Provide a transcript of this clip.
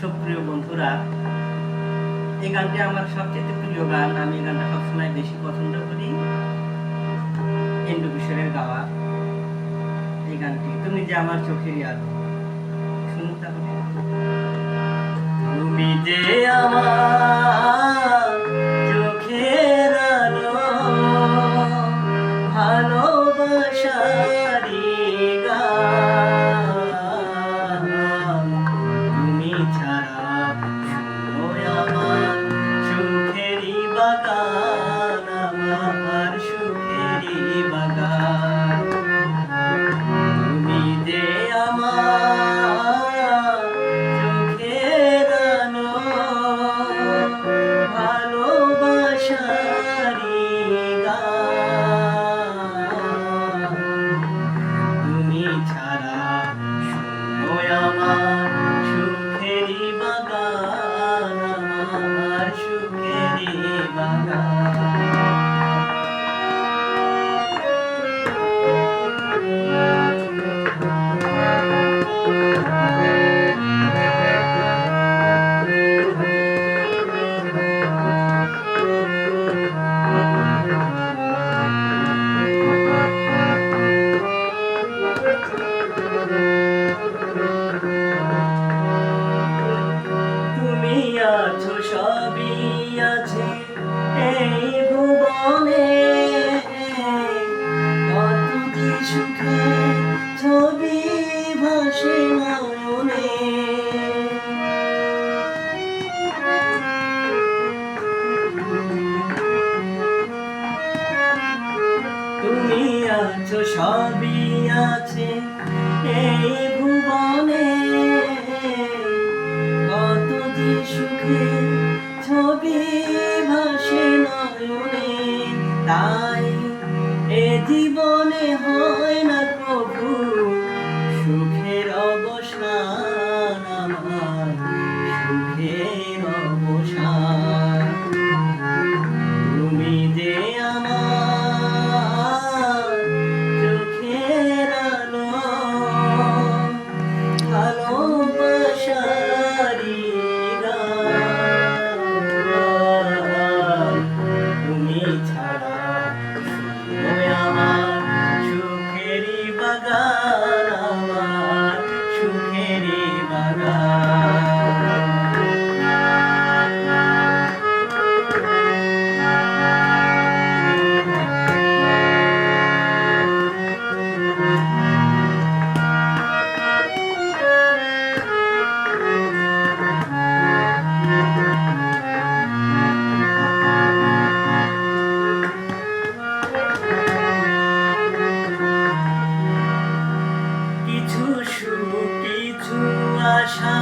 সুপ্রিয় বন্ধুরা, এই গানটি আমার সবচেয়ে প্রিয় গান। আমি এই গানটা সবসময় বেশি পছন্দ করি। এন্ডু কিশোরের গাওয়া এই গানটি, তুমি যে আমার চোখেরই আলো। শুনুন তাহলে। তুমি যে আমার চোখের আলো, ভালোবাসারি গান, তুমি ছাড়া শুনো আমার সুখেরই বাগান, আমার সুখেরই বাগান। তুমি যে আমার চোখের আলো, ভালোবাসারি গান, তুমি ছাড়া শুনো আমার সুখেরই বাগান, আমার সুখেরই বাগান। আছো সবই আছে এই ভুবনে, কত যে সুখে ছবি ভাসে নয়নে। তুমি আছো সবই আছে এই ভুবনে, সুখে ছবি ভাসে নয়নে। তাই এ জীবনে হয় না প্রভু সুখের অবসান, আমার সুখের অবসান। তুমি যে আমার চোখের আলো, ভালোবাসারি আশা